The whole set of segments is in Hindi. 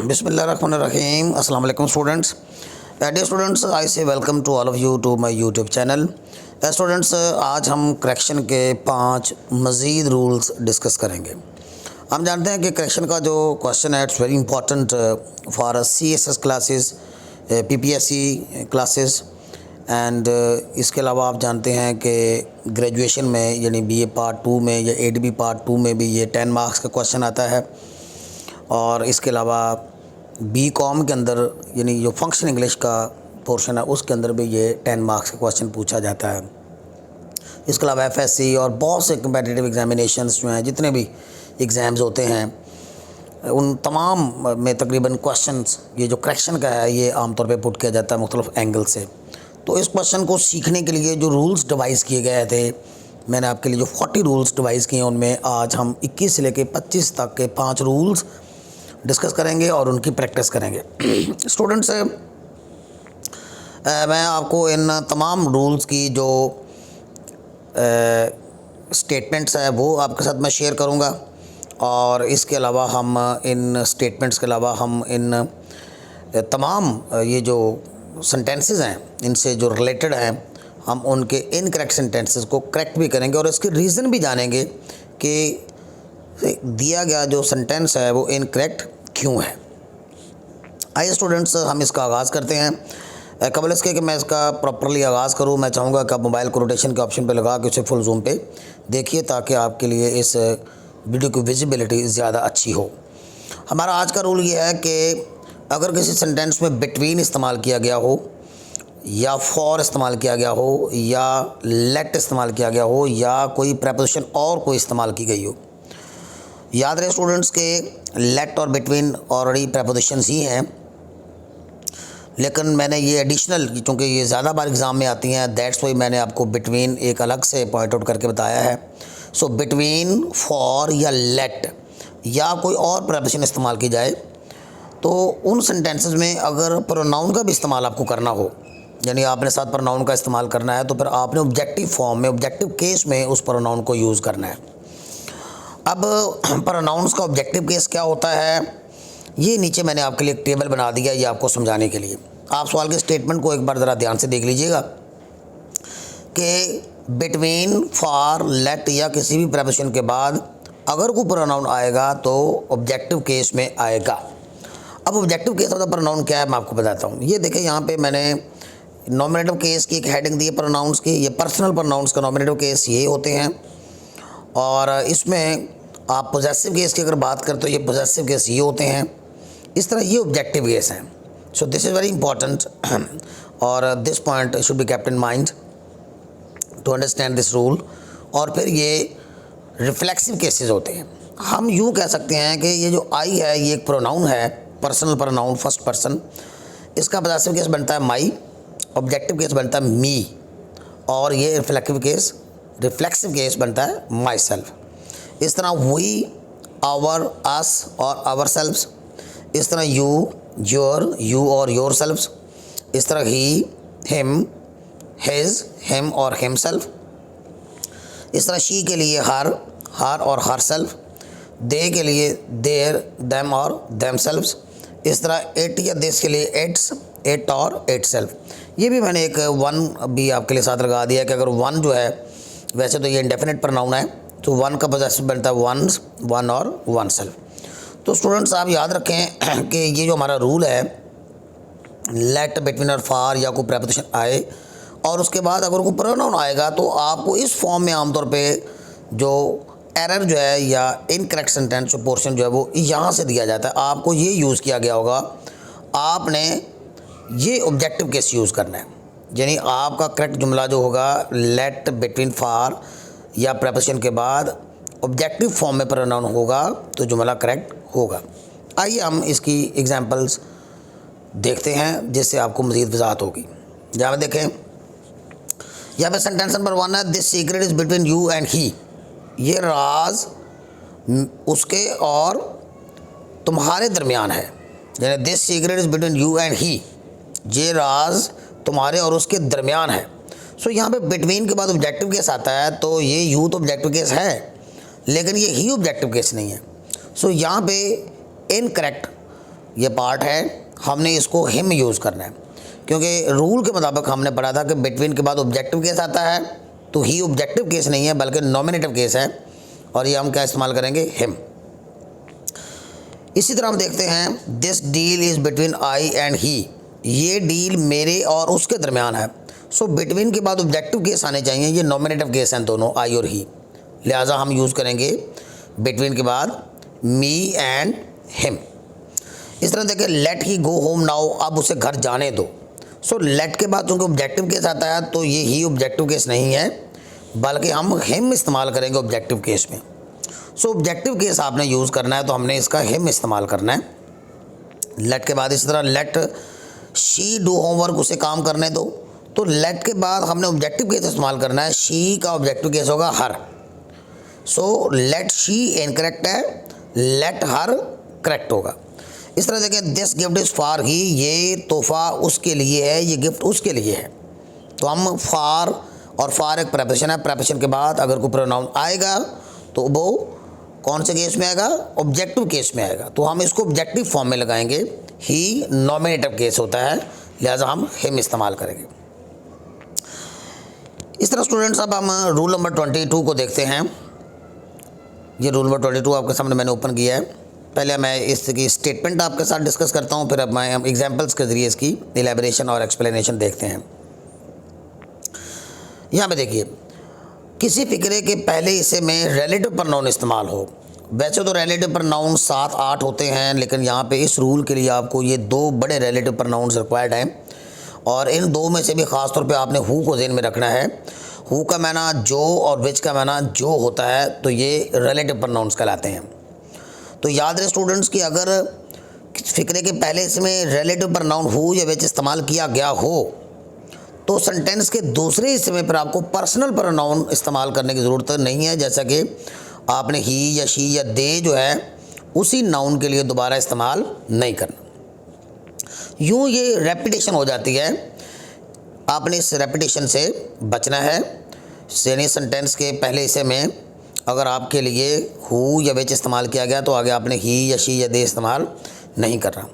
बिस्मिल्लाहिर्रहमानिर्रहीम। अस्सलाम वालेकुम students. Dear students, I say welcome to all of you to my YouTube channel. Students, आज हम करेक्शन के 5 मज़ीद रूल्स डिस्कस करेंगे। हम जानते हैं कि करेक्शन का जो क्वेश्चन है it's very important for CSS classes, PPSC classes and इसके अलावा आप जानते हैं कि ग्रेजुएशन में यानी BA पार्ट 2 में या ADB पार्ट 2 में भी ये 10 मार्क्स का क्वेश्चन आता है। और इसके अलावा BCom के अंदर यानी जो फंक्शन इंग्लिश का पोर्शन है उसके अंदर भी ये 10 मार्क्स का क्वेश्चन पूछा जाता है। इसके अलावा FSC और बहुत से कम्पिटिटिव एग्जामिनेशंस जो हैं, जितने भी एग्ज़ाम्स होते हैं उन तमाम में तकरीबन क्वेश्चंस ये जो करेक्शन का है ये आमतौर पे पुट किया जाता है मुख्तलिफ एंगल से। तो इस क्वेश्चन को सीखने के लिए जो रूल्स डिवाइस किए गए थे, मैंने आपके लिए जो 40 रूल्स डिवाइस किए हैं उनमें आज हम 21 से लेकर 25 तक के 5 रूल्स डिस्कस करेंगे और उनकी प्रैक्टिस करेंगे। स्टूडेंट्स, मैं आपको इन तमाम रूल्स की जो स्टेटमेंट्स है वो आपके साथ मैं शेयर करूंगा और इसके अलावा हम इन स्टेटमेंट्स के अलावा हम इन तमाम ये जो सेंटेंसेस हैं इनसे जो रिलेटेड हैं हम उनके इनकरेक्ट सेंटेंसेस को करेक्ट भी करेंगे और इसके रीज़न भी जानेंगे कि दिया गया जो सेंटेंस है वो इनकरेक्ट क्यों है। आइए स्टूडेंट्स, हम इसका आगाज़ करते हैं। कबल इसके कि मैं इसका प्रॉपरली आगाज़ करूं, मैं चाहूँगा कि आप मोबाइल को रोटेशन के ऑप्शन पे लगा के उसे फुल जूम पे देखिए ताकि आपके लिए इस वीडियो की विजिबिलिटी ज़्यादा अच्छी हो। हमारा आज का रूल ये है कि अगर किसी सेंटेंस में बिटवीन इस्तेमाल किया गया हो या फॉर इस्तेमाल किया गया हो या लेट इस्तेमाल किया गया हो या कोई प्रपोजिशन और कोई इस्तेमाल की गई हो, याद रहे स्टूडेंट्स के लेट और बिटवीन ऑलरेडी प्रपोजिशंस ही हैं, लेकिन मैंने ये एडिशनल क्योंकि ये ज़्यादा बार एग्ज़ाम में आती हैं दैट्स वाई मैंने आपको बिटवीन एक अलग से पॉइंट आउट करके बताया है। सो बिटवीन, फॉर या लेट या कोई और प्रपोजिशन इस्तेमाल की जाए तो उन सेंटेंसेस में अगर प्रोनाउन का भी इस्तेमाल आपको करना हो, यानी आपने साथ प्रोनाउन का इस्तेमाल करना है, तो फिर आपने ऑब्जेक्टिव फॉर्म में ऑब्जेक्टिव केस में उस प्रोनाउन को यूज़ करना है। अब प्रोनाउंस का ऑब्जेक्टिव केस क्या होता है ये नीचे मैंने आपके लिए एक टेबल बना दिया ये आपको समझाने के लिए। आप सवाल के स्टेटमेंट को एक बार ज़रा ध्यान से देख लीजिएगा कि बिटवीन, फॉर, लेट या किसी भी प्रपोजिशन के बाद अगर कोई प्रोनाउन आएगा तो ऑब्जेक्टिव केस में आएगा। अब ऑब्जेक्टिव केस वाला प्रोनाउन क्या है मैं आपको बताता हूँ। ये देखें, यहाँ पे मैंने नॉमिनेटिव केस की एक हेडिंग दी है प्रोनाउंस की। ये पर्सनल प्रोनाउंस का नॉमिनेटिव केस ये होते हैं और इसमें आप पोजेसिव केस की अगर बात करें तो ये पोजेसिव केस ये होते हैं। इस तरह ये ऑब्जेक्टिव केस हैं। So this is very important और this point should be kept in mind to understand this rule. और फिर ये रिफ्लेक्सिव केसेस होते हैं। हम यूँ कह सकते हैं कि ये जो आई है ये एक प्रोनाउन है, पर्सनल प्रोनाउन फर्स्ट पर्सन। इसका पोजेसिव केस बनता है माई, ऑब्जेक्टिव केस बनता है मी और ये रिफ्लेक्सिव केस बनता है माई सेल्फ। इस तरह वी, आवर, अस और आवर सेल्फ्स। इस तरह यू, योर, यू और योर सेल्फ्स। इस तरह ही, हिम, हिज, हिम और हिम सेल्फ। इस तरह शी के लिए हर और हर सेल्फ। दे के लिए देयर, देम और देम सेल्फ्स। इस तरह इट या दिस के लिए इट्स, इट और इट सेल्फ। ये भी मैंने एक वन भी आपके लिए साथ लगा दिया कि अगर वन जो है, वैसे तो ये इंडेफिनिट प्रोनाउन है, तो वन का पोजेसिव बनता है वंस, वन और वन सेल्फ। तो स्टूडेंट्स आप याद रखें कि ये जो हमारा रूल है लेट, बिटवीन और फॉर या कोई प्रपोजिशन आए और उसके बाद अगर कोई प्रोनाउन आएगा तो आपको इस फॉर्म में आमतौर पे जो एरर जो है या इनकरेक्ट सेंटेंस पोर्शन जो है वो यहाँ से दिया जाता है। आपको ये यूज़ किया गया होगा, आपने ये ऑब्जेक्टिव केस यूज़ करना है, यानी आपका करेक्ट जुमला जो होगा लेट, बिटवीन, फॉर या प्रपोजिशन के बाद ऑब्जेक्टिव फॉर्म में प्रोनाउन होगा तो जुमला करेक्ट होगा। आइए हम इसकी एग्जांपल्स देखते हैं जिससे आपको मज़ीद वजाहत होगी। जहाँ पे देखें, यहाँ पे सेंटेंस नंबर 1 है, this secret is between you and he. ये राज उसके और तुम्हारे दरमियान है, यानी this secret is between you and he. ये राज तुम्हारे और उसके दरमियान है। सो यहाँ पे बिटवीन के बाद ऑब्जेक्टिव केस आता है तो ये यू तो ऑब्जेक्टिव केस है लेकिन ये ही ऑब्जेक्टिव केस नहीं है। सो यहाँ पे इनकरेक्ट ये पार्ट है, हमने इसको हिम यूज़ करना है, क्योंकि रूल के मुताबिक हमने पढ़ा था कि बिटवीन के बाद ऑब्जेक्टिव केस आता है, तो ही ऑब्जेक्टिव केस नहीं है बल्कि नॉमिनेटिव केस है, और ये हम क्या इस्तेमाल करेंगे, हिम। इसी तरह हम देखते हैं this deal is between I and he, ये डील मेरे और उसके दरमियान है। सो बिटवीन के बाद ऑब्जेक्टिव केस आने चाहिए, ये नॉमिनेटिव केस हैं दोनों, आई और ही, लिहाजा हम यूज़ करेंगे बिटवीन के बाद मी एंड हिम। इस तरह देखें लेट ही गो होम नाउ, अब उसे घर जाने दो। सो लेट के बाद चूँकि ऑब्जेक्टिव केस आता है तो ये ही ऑब्जेक्टिव केस नहीं है बल्कि हम हिम इस्तेमाल करेंगे ऑब्जेक्टिव केस में। सो ऑब्जेक्टिव केस आपने यूज़ करना है तो हमने इसका हिम इस्तेमाल करना है लेट के बाद। इसी तरह लेट शी डू होमवर्क, उसे काम करने दो, तो लेट के बाद हमने ऑब्जेक्टिव केस इस्तेमाल करना है, शी का ऑब्जेक्टिव केस होगा हर। सो लेट शी इनकरेक्ट है, लेट हर करेक्ट होगा। इस तरह देखें this gift is for he, ये तोहफ़ा उसके लिए है, ये गिफ्ट उसके लिए है। तो हम फॉर, और फॉर एक प्रेपोजिशन है, प्रेपोजिशन के बाद अगर कोई प्रोनाउन आएगा तो वो कौन से केस में आएगा, ऑब्जेक्टिव केस में आएगा, तो हम इसको ऑब्जेक्टिव फॉर्म में लगाएंगे। ही नॉमिनेटिव केस होता है, लिहाजा हम हिम इस्तेमाल करेंगे। इस तरह स्टूडेंट्स अब हम रूल नंबर 22 को देखते हैं। ये रूल नंबर 22 आपके सामने मैंने ओपन किया है। पहले मैं इसकी स्टेटमेंट आपके साथ डिस्कस करता हूँ, फिर अब मैं एग्जाम्पल्स के ज़रिए इसकी एलेबोरेशन और एक्सप्लेनेशन देखते हैं। यहाँ पे देखिए किसी फिक्रे के पहले हिस्से में रिलेटिव प्रोनाउन इस्तेमाल हो। वैसे तो रिलेटिव प्रोनाउन 7-8 होते हैं, लेकिन यहाँ पे इस रूल के लिए आपको ये 2 बड़े रिलेटिव प्रोनाउंस रिक्वायर्ड हैं, और इन 2 में से भी ख़ास तौर पे आपने हु को ज़हन में रखना है। हु का माना जो और विच का माना जो होता है, तो ये रिलेटिव प्रोनाउंस कहलाते हैं। तो याद रहे स्टूडेंट्स कि अगर फिक्रे के पहले हिस्से में रिलेटिव प्रोनाउन हु या विच इस्तेमाल किया गया हो तो सेंटेंस के दूसरे हिस्से में फिर आपको पर्सनल प्रोनाउन इस्तेमाल करने की ज़रूरत नहीं है, जैसा कि आपने ही या शी या दे जो है उसी नाउन के लिए दोबारा इस्तेमाल नहीं करना। यूँ ये रेपिटेशन हो जाती है, आपने इस रेपिटेशन से बचना है। यानी सेंटेंस के पहले हिस्से में अगर आपके लिए हु या विच इस्तेमाल किया गया तो आगे आपने ही या शी या दे इस्तेमाल नहीं करना।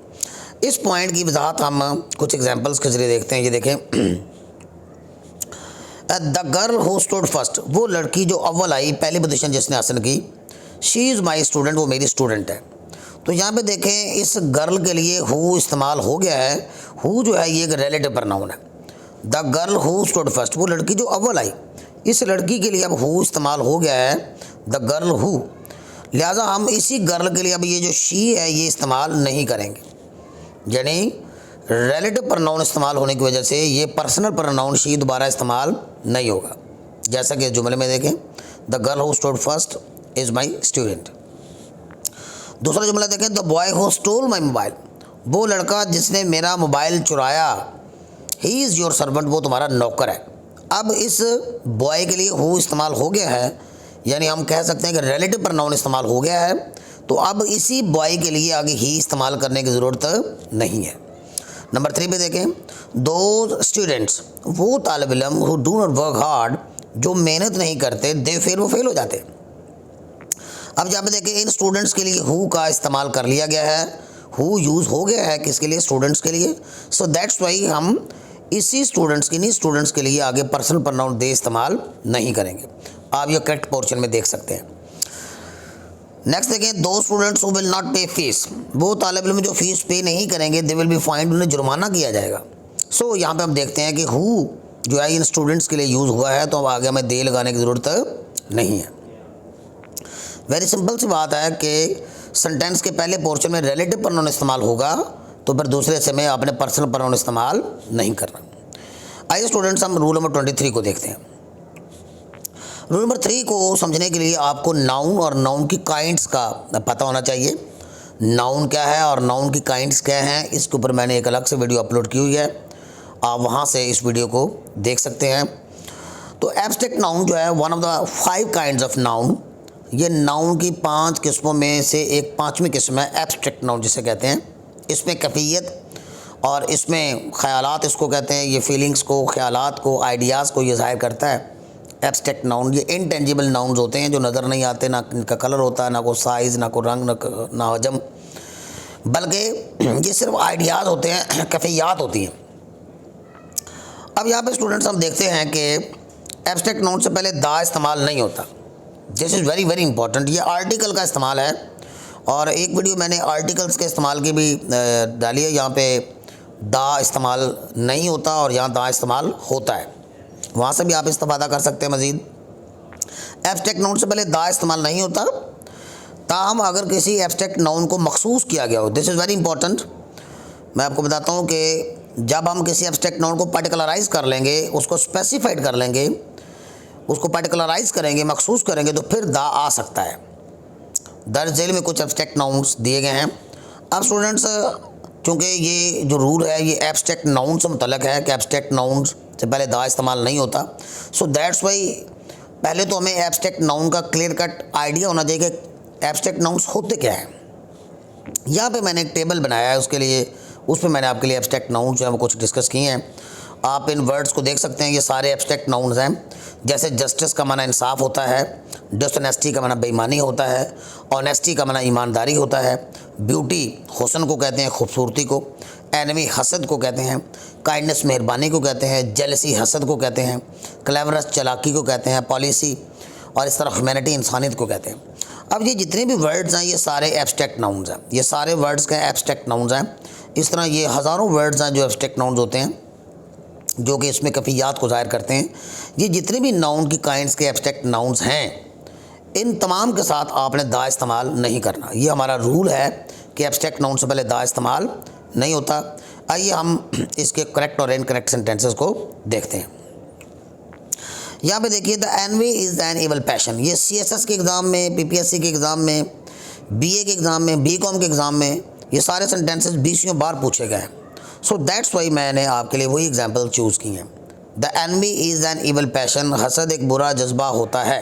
इस पॉइंट की वजाहत हम कुछ एग्जांपल्स के ज़रिए देखते हैं। ये देखें the girl who stood first, वो लड़की जो अव्वल आई, पहली पोजीशन जिसने हासिल की। शी इज़ माई स्टूडेंट, वो मेरी स्टूडेंट है। तो यहाँ पे देखें इस गर्ल के लिए हु इस्तेमाल हो गया है। हु जो है ये एक रिलेटिव प्रोनाउन है। The girl who stood first, वो लड़की जो अव्वल आई, इस लड़की के लिए अब हु इस्तेमाल हो गया है, द गर्ल हु। लिहाजा हम इसी गर्ल के लिए अब ये जो शी है ये इस्तेमाल नहीं करेंगे, यानी रिलेटिव प्रोनाउन इस्तेमाल होने की वजह से ये पर्सनल प्रोनाउन शी दोबारा इस्तेमाल नहीं होगा। जैसा कि इस जुमले में देखें the girl who stood first is my student. दूसरा जुमला देखें the boy who stole my mobile, वो लड़का जिसने मेरा मोबाइल चुराया। ही इज़ योर सर्वेंट, वो तुम्हारा नौकर है। अब इस बॉय के लिए हु इस्तेमाल हो गया है, यानी हम कह सकते हैं कि रिलेटिव प्रोनाउन इस्तेमाल हो गया है, तो अब इसी बॉय के लिए आगे ही इस्तेमाल करने की ज़रूरत नहीं है। नंबर 3 पे देखें दो स्टूडेंट्स, वो तालिब इल्म who do not work hard, जो मेहनत नहीं करते, दे फेल, वो फेल हो जाते। अब जहाँ पे देखें इन स्टूडेंट्स के लिए हु का इस्तेमाल कर लिया गया है, हु यूज़ हो गया है किसके लिए, स्टूडेंट्स के लिए। सो दैट्स वाई हम इसी स्टूडेंट्स के नहीं स्टूडेंट्स के लिए आगे पर्सनल प्रोनाउन दे इस्तेमाल नहीं करेंगे। आप ये करेक्ट पोर्शन में देख सकते हैं। नेक्स्ट देखें दो स्टूडेंट्स हु विल नॉट पे फीस, वो तालिब इल्म जो फीस पे नहीं करेंगे, दे विल बी फाइंड, उन्हें जुर्माना किया जाएगा। सो यहाँ पे हम देखते हैं कि हु जो है इन स्टूडेंट्स के लिए यूज़ हुआ है, तो अब आगे हमें दे लगाने की ज़रूरत नहीं है। वेरी सिंपल सी बात है कि सेंटेंस के पहले पोर्शन में रिलेटिव प्रोनाउन इस्तेमाल होगा तो फिर दूसरे हिस्से में आपने पर्सनल प्रोनाउन इस्तेमाल नहीं करना। आइए स्टूडेंट्स हम रूल नंबर 23 को देखते हैं। रूल नंबर 3 को समझने के लिए आपको नाउन और नाउन की काइंड्स का पता होना चाहिए। नाउन क्या है और नाउन की काइंड्स क्या हैं, इसके ऊपर मैंने एक अलग से वीडियो अपलोड की हुई है, आप वहाँ से इस वीडियो को देख सकते हैं। तो एब्स्ट्रैक्ट नाउन जो है one of the 5 kinds of noun, ये नाउन की 5 किस्मों में से एक 5वीं किस्म है एब्स्ट्रैक्ट नाउन जिसे कहते हैं। इसमें कैफियत और इसमें ख़यालात इसको कहते हैं, ये फीलिंग्स को, ख़यालात को, आइडियाज़ को ये ज़ाहिर करता है। एब्स्ट्रैक्ट नाउन ये इनटेंजिबल नाउन्स होते हैं जो नज़र नहीं आते, ना इनका कलर होता है, ना कोई साइज़, ना कोई रंग, ना हजम, बल्कि ये सिर्फ आइडियाज़ होते हैं, कैफियत होती हैं। अब यहाँ पे स्टूडेंट्स हम देखते हैं कि एब्स्ट्रैक्ट नाउन से पहले दा इस्तेमाल नहीं होता। This is very very important. ये आर्टिकल का इस्तेमाल है और एक वीडियो मैंने आर्टिकल्स के इस्तेमाल की भी डाली है। यहाँ पे दा इस्तेमाल नहीं होता और यहाँ दा इस्तेमाल होता है, वहाँ से भी आप इस्तेफादा कर सकते हैं। मज़ीद एब्स्ट्रैक्ट नाउन से पहले दा इस्तेमाल नहीं होता, ताहम अगर किसी एब्स्ट्रैक्ट नाउन को मखसूस किया गया हो, दिस इज़ वेरी इंपॉर्टेंट। मैं आपको बताता हूँ कि जब हम किसी एब्स्ट्रैक्ट नाउन को पार्टिकुलराइज़ कर लेंगे, उसको स्पेसिफाइड कर लेंगे, उसको पार्टिकुलराइज़ करेंगे, मखसूस करेंगे, तो फिर दा आ सकता है। दर्ज झेल में कुछ एब्स्ट्रैक्ट नाउन्स दिए गए हैं। अब स्टूडेंट्स, चूँकि ये जो रूल है ये एब्स्ट्रैक्ट नाउन से मुतल्लक है कि एब्स्ट्रैक्ट नाउन से पहले दा इस्तेमाल नहीं होता, सो दैट्स वाई पहले तो हमें एब्स्ट्रैक्ट नाउन का क्लियर कट आइडिया होना चाहिए कि एब्स्ट्रैक्ट नाउन्स होते क्या हैं। यहाँ पे मैंने एक टेबल बनाया है, उसके लिए उस पर मैंने आपके लिए एब्स्ट्रैक्ट नाउन जो है वो कुछ डिस्कस किए हैं। आप इन वर्ड्स को देख सकते हैं, ये सारे एब्स्ट्रैक्ट नाउन्स हैं। जैसे जस्टिस का माना इंसाफ होता है, डिसऑनेस्टी का माना बेईमानी होता है, ऑनेस्टी का माना ईमानदारी होता है, ब्यूटी हुस्न को कहते हैं, खूबसूरती को, एनवी हसद को कहते हैं, काइंडनेस मेहरबानी को कहते हैं, जेलसी हसद को कहते हैं, क्लेवरस चालाकी को कहते हैं, पॉलिसी और इस तरह ह्यूमैनिटी इंसानियत को कहते हैं। अब ये जितने भी वर्ड्स हैं ये सारे एब्स्ट्रैक्ट नाउन्स हैं, ये सारे वर्ड्स के एब्स्ट्रैक्ट नाउन्स हैं। इस तरह ये हज़ारों वर्ड्स हैं जो एब्स्ट्रैक्ट नाउन्स होते हैं, जो कि इसमें कैफियत को ज़ाहिर करते हैं। ये जितने भी नाउन की काइंड्स के एब्स्ट्रैक्ट नाउन्स हैं, इन तमाम के साथ आपने दा इस्तेमाल नहीं करना। ये हमारा रूल है कि एब्स्ट्रैक्ट नाउन से पहले दा इस्तेमाल नहीं होता। आइए हम इसके करेक्ट और इनकरेक्ट सेंटेंसेस को देखते हैं। यहाँ पे देखिए, the envy is an evil passion. ये CSS के एग्ज़ाम में, PPSC के एग्ज़ाम में, BA के एग्ज़ाम में, BCom के एग्ज़ाम में ये सारे सेंटेंसेस 20 बार पूछे गए हैं। सो दैट्स वाई मैंने आपके लिए वही एग्जाम्पल चूज़ की हैं। The envy is an evil passion. हसद एक बुरा जज्बा होता है।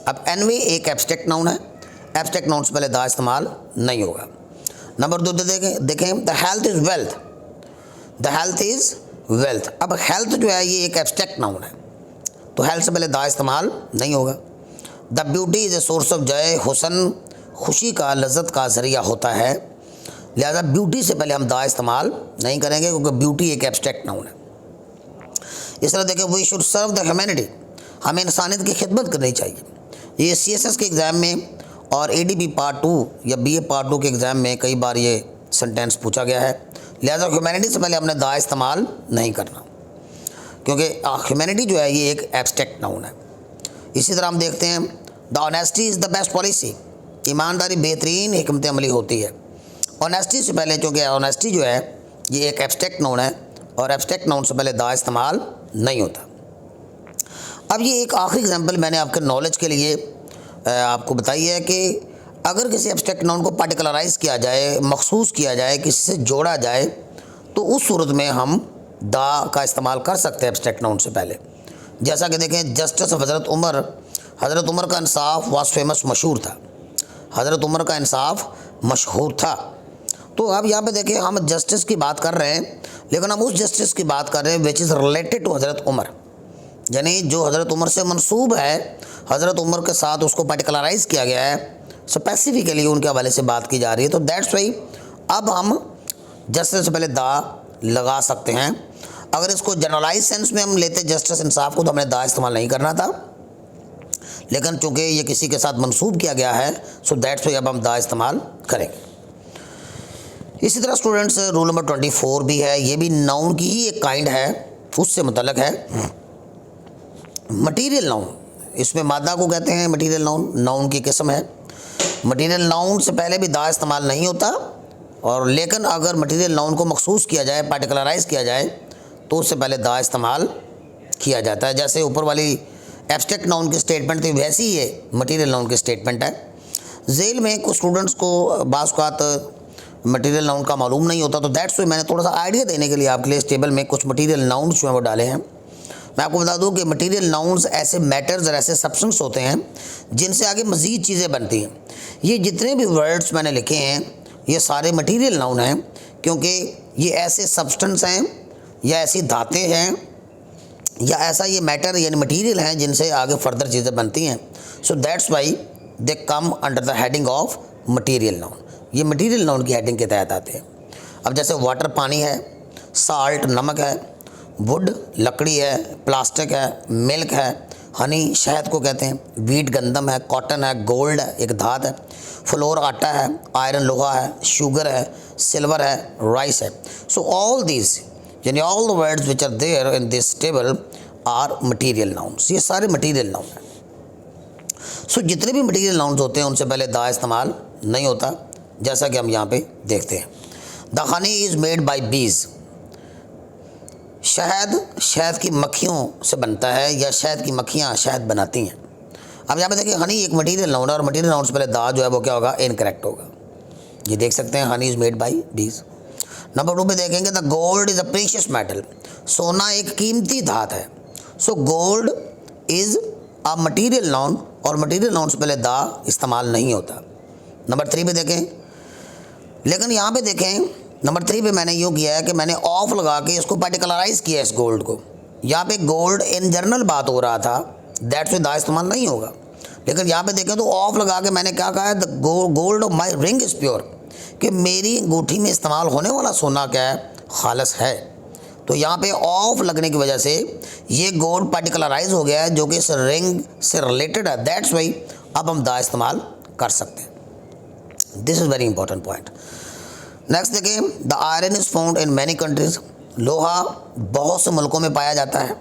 अब एनवी एक एब्स्ट्रैक्ट नाउन है, एब्स्ट्रैक्ट नाउन से पहले दा इस्तेमाल नहीं होगा। नंबर 2 देखें, the health is wealth. The health is wealth. अब हेल्थ जो है ये एक एब्स्ट्रैक्ट नाउन है, तो हेल्थ से पहले दा इस्तेमाल नहीं होगा। The beauty is a source of Joy. हुस्न खुशी का, लज्जत का ज़रिया होता है, लिहाजा ब्यूटी से पहले हम दा इस्तेमाल नहीं करेंगे क्योंकि ब्यूटी एक एब्स्ट्रैक्ट नाउन है। इस तरह देखें, we should serve the humanity. हमें इंसानियत की खिदमत करनी चाहिए। ये CSS के एग्ज़ाम में और ADB पार्ट 2 या BA पार्ट 2 के एग्ज़ाम में कई बार ये सेंटेंस पूछा गया है। लिहाजा ह्यूमैनिटी से पहले हमने दा इस्तेमाल नहीं करना, क्योंकि ह्यूमैनिटी जो है ये एक एब्स्ट्रैक्ट नाउन है। इसी तरह हम देखते हैं, the honesty is the best policy. ईमानदारी बेहतरीन हिकमत अमली होती है। ऑनेस्टी से पहले, चूँकि ऑनेस्टी जो है ये एक एब्स्ट्रैक्ट नाउन है और एब्स्ट्रैक्ट नाउन से पहले दा इस्तेमाल नहीं होता। अब ये एक आखिरी एग्जांपल मैंने आपके नॉलेज के लिए आपको बताई है कि अगर किसी एब्स्ट्रैक्ट नाउन को पार्टिकुलराइज़ किया जाए, मखसूस किया जाए, किसी से जोड़ा जाए, तो उस सूरत में हम दा का इस्तेमाल कर सकते हैं एब्स्ट्रैक्ट नाउन से पहले। जैसा कि देखें, जस्टिस ऑफ हज़रत उमर। हज़रत उमर का इंसाफ वास फेमस, मशहूर था। हज़रत उमर का इंसाफ मशहूर था। तो अब यहाँ पे देखिए, हम जस्टिस की बात कर रहे हैं, लेकिन हम उस जस्टिस की बात कर रहे हैं विच इज़ रिलेटेड टू हज़रत उमर, यानी जो हज़रत उमर से मंसूब है, हज़रत उमर के साथ उसको पार्टिकुलराइज़ किया गया है, स्पेसिफिकली उनके हवाले से बात की जा रही है। तो दैट्स वाई अब हम जस्टिस से पहले दा लगा सकते हैं। अगर इसको जनरलाइज सेंस में हम लेते जस्टिस इंसाफ को, तो हमने दा इस्तेमाल नहीं करना था, लेकिन चूँकि ये किसी के साथ मंसूब किया गया है, सो दैट्स वाई अब हम दा इस्तेमाल करेंगे। इसी तरह स्टूडेंट्स, रूल नंबर 24 भी है। ये भी नाउन की ही एक काइंड है, उससे मुतल्लक है। मटीरियल नाउन, इसमें मादा को कहते हैं मटीरियल नाउन, नाउन की किस्म है। मटीरियल नाउन से पहले भी दा इस्तेमाल नहीं होता, और लेकिन अगर मटीरियल नाउन को मखसूस किया जाए, पार्टिकुलराइज़ किया जाए, तो उससे पहले दा इस्तेमाल किया जाता है। जैसे ऊपर वाली एब्स्ट्रैक्ट नाउन की स्टेटमेंट थी, वैसी ही ये मटीरियल नाउन की स्टेटमेंट है। जेल में कुछ स्टूडेंट्स को बाज़ औक़ात मटीरियल नाउन का मालूम नहीं होता, तो दैट्स वाई मैंने थोड़ा सा आइडिया देने के लिए आपके लिए इस टेबल में कुछ मटीरियल नाउन्स जो हैं वो डाले हैं। मैं आपको बता दूं कि मटीरियल नाउन्स ऐसे मैटर्स और ऐसे सब्सटेंस होते हैं जिनसे आगे मज़ीद चीज़ें बनती हैं। ये जितने भी वर्ड्स मैंने लिखे हैं ये सारे मटीरियल नाउन हैं, क्योंकि ये ऐसे सब्सटेंस हैं या ऐसी धातें हैं या ऐसा ये मैटर यानी मटीरियल हैं जिनसे आगे फर्दर चीज़ें बनती हैं। So that's why they come under the heading of material noun. ये मटेरियल नाउन की हेडिंग के तहत आते हैं। अब जैसे वाटर पानी है, साल्ट नमक है, वुड लकड़ी है, प्लास्टिक है, मिल्क है, हनी शहद को कहते हैं, वीट गंदम है, कॉटन है, गोल्ड है एक धात है, फ्लोर आटा है, आयरन लोहा है, शुगर है, सिल्वर है, राइस है। सो ऑल दीज यानी all the words which are there in this table are material nouns. ये सारे मटीरियल नाउन हैं। सो जितने भी मटीरियल नाउन्स होते हैं उनसे पहले दा इस्तेमाल नहीं होता, जैसा कि हम यहाँ पे देखते हैं। The honey is made by बीज। शहद की मक्खियों से बनता है या शहद की मक्खियाँ शहद बनाती हैं। अब यहाँ पे देखिए हनी एक मटीरियल नाउन है और मटीरियल नाउन से पहले दा जो है वो क्या होगा, इनकरेक्ट होगा। ये देख सकते हैं हनी इज़ मेड बाई बीज। नंबर 2 पे देखेंगे the gold is a precious metal. सोना एक कीमती धात है। So gold is a material noun और मटीरियल नाउन से पहले दा इस्तेमाल नहीं होता। नंबर 3 पे देखें, लेकिन यहाँ पे देखें नंबर 3 पे मैंने यूँ किया है कि मैंने ऑफ लगा के इसको पर्टिकुलराइज किया इस गोल्ड को। यहाँ पे गोल्ड इन जनरल बात हो रहा था, दैट्स वे दा इस्तेमाल नहीं होगा। लेकिन यहाँ पे देखें तो ऑफ लगा के मैंने क्या कहा है, the gold of my ring is pure, कि मेरी अंगूठी में इस्तेमाल होने वाला सोना क्या है, खालिस है। तो यहाँ पे ऑफ लगने की वजह से ये गोल्ड पर्टिकुलराइज हो गया है जो कि इस रिंग से रिलेटेड है, दैट्स वाई अब हम दा इस्तेमाल कर सकते हैं। This is very important point. Next देखिए, the iron is found in many countries. लोहा बहुत से मुल्कों में पाया जाता है।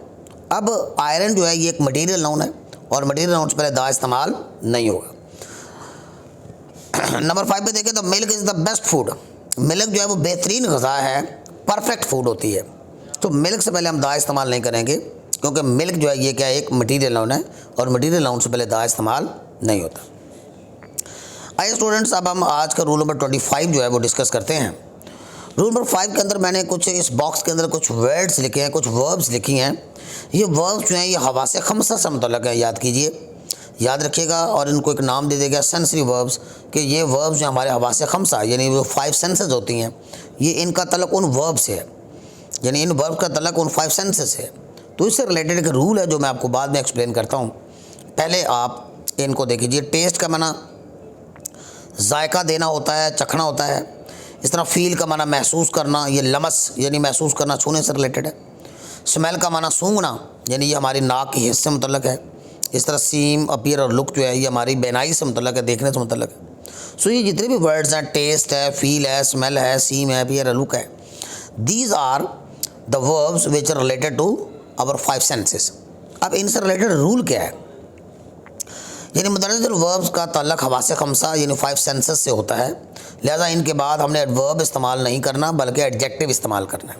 अब आयरन जो है ये एक मटीरियल नाउन है और मटीरियल नाउन से पहले दा इस्तेमाल नहीं होगा। नंबर 5 पे देखें तो milk is the best food. Milk जो है वो बेहतरीन ग़िज़ा है, परफेक्ट फूड होती है। तो मिल्क से पहले हम दा इस्तेमाल नहीं करेंगे क्योंकि मिल्क जो है ये क्या है, एक मटीरियल नाउन है और मटीरियल नाउन से पहले दा इस्तेमाल नहीं होता। आइए स्टूडेंट्स, अब हम आज का रूल नंबर 25 जो है वो डिस्कस करते हैं। रूल नंबर 5 के अंदर मैंने कुछ इस बॉक्स के अंदर कुछ वर्ड्स लिखे हैं, कुछ वर्ब्स लिखी हैं। ये वर्ब्स जो हैं ये हवासे खमसा से मुतल्लक़ है, याद कीजिए, याद रखिएगा। और इनको एक नाम दे देगा सेंसरी वर्ब्स, कि ये वर्ब्स जो हमारे हवासे खमसा यानी वो 5 सेंसेस होती हैं, ये इनका तल्लुक़ उन वर्ब से है, यानी इन वर्ब का तल्लुक़ उन 5 सेंसेस है। तो इससे रिलेटेड एक रूल है जो मैं आपको बाद में एक्सप्लेन करता हूँ। पहले आप इनको देख लीजिए। टेस्ट का माना जायका देना होता है, चखना होता है। इस तरह फील का माना महसूस करना, ये लमस यानी महसूस करना, छूने से रिलेटेड है। स्मेल का माना सूंघना, यानी ये हमारी नाक के हिस्से से मुतल्लक़ है। इस तरह सीम, अपीयर और लुक जो है ये हमारी बेनाई से मुतल्लक़ है, देखने से मुतल्लक़ है। सो ये जितने भी वर्ड्स हैं, टेस्ट है, फील है, स्मेल है, सीम है, अपीयर है, लुक है, these are the verbs which are related to our 5 senses. अब इनसे रिलेटेड रूल क्या है, यानी मुतअद्दिद वर्ब्स का ताल्लुक़ हवासे खमसा यानी 5 सेंसेस से होता है, लिहाजा इनके बाद हमने एडवर्ब इस्तेमाल नहीं करना बल्कि एडजेक्टिव इस्तेमाल करना है।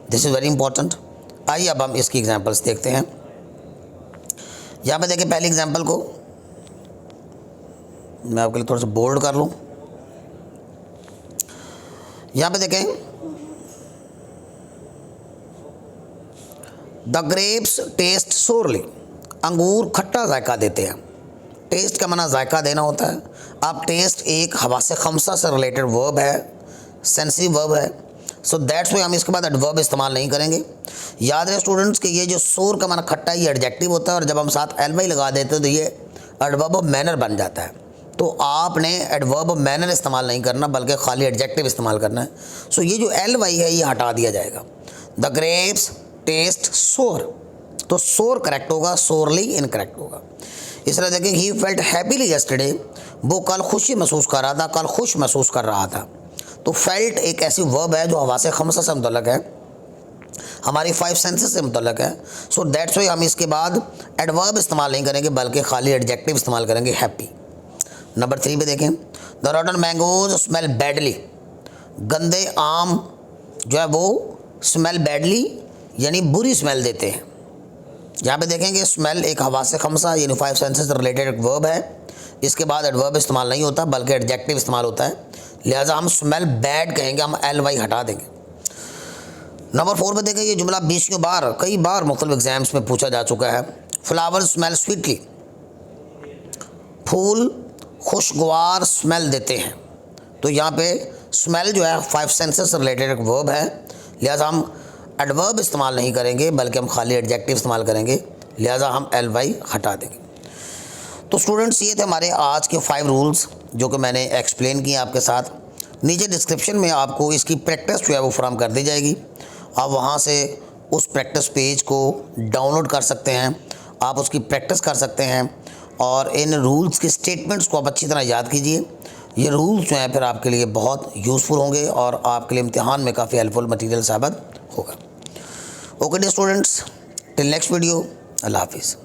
This is very important. आइए अब हम इसकी एग्जांपल्स देखते हैं। यहाँ पे देखें पहली एग्जांपल को मैं आपके लिए थोड़ा सा बोल्ड कर लूँ। यहाँ पे देखें, द ग्रेप्स टेस्ट सोरली। अंगूर खट्टा जायका देते हैं। टेस्ट का माना जायका देना होता है। अब टेस्ट एक हवासे खमसा से रिलेटेड वर्ब है, सेंसरी वर्ब है। सो दैट्स वाई हम इसके बाद एडवर्ब इस्तेमाल नहीं करेंगे। याद रहे स्टूडेंट्स कि ये जो सोर का माना खट्टा है ये एडजेक्टिव होता है और जब हम साथ एल वाई लगा देते हैं तो ये एडवर्ब ऑफ मैनर बन जाता है। तो आपने एडवर्ब ऑफ मैनर इस्तेमाल नहीं करना बल्कि खाली एडजेक्टिव इस्तेमाल करना है। सो ये जो एल वाई है ये हटा दिया जाएगा। द ग्रेप्स टेस्ट सोर, तो सोर करेक्ट होगा, सोरली इनकरेक्ट होगा। इस तरह देखें, ही फेल्ट हैप्पीली यस्टरडे, वो कल खुशी महसूस कर रहा था, कल खुश महसूस कर रहा था। तो फेल्ट एक ऐसी वर्ब है जो हवासे खमसा से मुतल्लक़ है, हमारी 5 सेंसेस से मुतल्लक़ है। सो दैट्स वाई हम इसके बाद एडवर्ब इस्तेमाल नहीं करेंगे बल्कि खाली एडजेक्टिव इस्तेमाल करेंगे, हैप्पी। नंबर 3 पे देखें, द रॉटन मैंगोज स्मेल बैडली। गंदे आम जो है वो स्मेल बैडली यानी बुरी स्मेल देते हैं। यहाँ पे देखेंगे स्मेल एक हवासे खमसा यानी 5 सेंसेस से रिलेटेड एक वर्ब है। इसके बाद एडवर्ब इस्तेमाल नहीं होता बल्कि एडजेक्टिव इस्तेमाल होता है, लिहाजा हम स्मेल बैड कहेंगे, हम एल वाई हटा देंगे। नंबर 4 पे देखें, ये जुमला 20 बार कई बार मुख्तलिफ एग्जाम्स में पूछा जा चुका है। फ्लावर स्मेल स्वीटली, फूल खुशगवार स्मेल देते हैं। तो यहाँ पे स्मेल जो है 5 सेंसेस से रिलेटेड एक वर्ब है, लिहाजा हम एडवर्ब इस्तेमाल नहीं करेंगे बल्कि हम खाली एडजेक्टिव इस्तेमाल करेंगे, लिहाजा हम एल वाई हटा देंगे। तो स्टूडेंट्स ये थे हमारे आज के 5 रूल्स जो कि मैंने एक्सप्लेन किया आपके साथ। नीचे डिस्क्रिप्शन में आपको इसकी प्रैक्टिस जो है वो फराहम कर दी जाएगी। आप वहाँ से उस प्रैक्टिस पेज को डाउनलोड कर सकते हैं, आप उसकी प्रैक्टिस कर सकते हैं और इन रूल्स के स्टेटमेंट्स को आप अच्छी तरह याद कीजिए। ये रूल्स जो हैं फिर आपके लिए बहुत यूज़फुल होंगे और आपके लिए इम्तिहान में काफ़ी हेल्पफुल मटीरियल साबित होगा। Okay dear students, till next video, अल्लाह हाफिज़।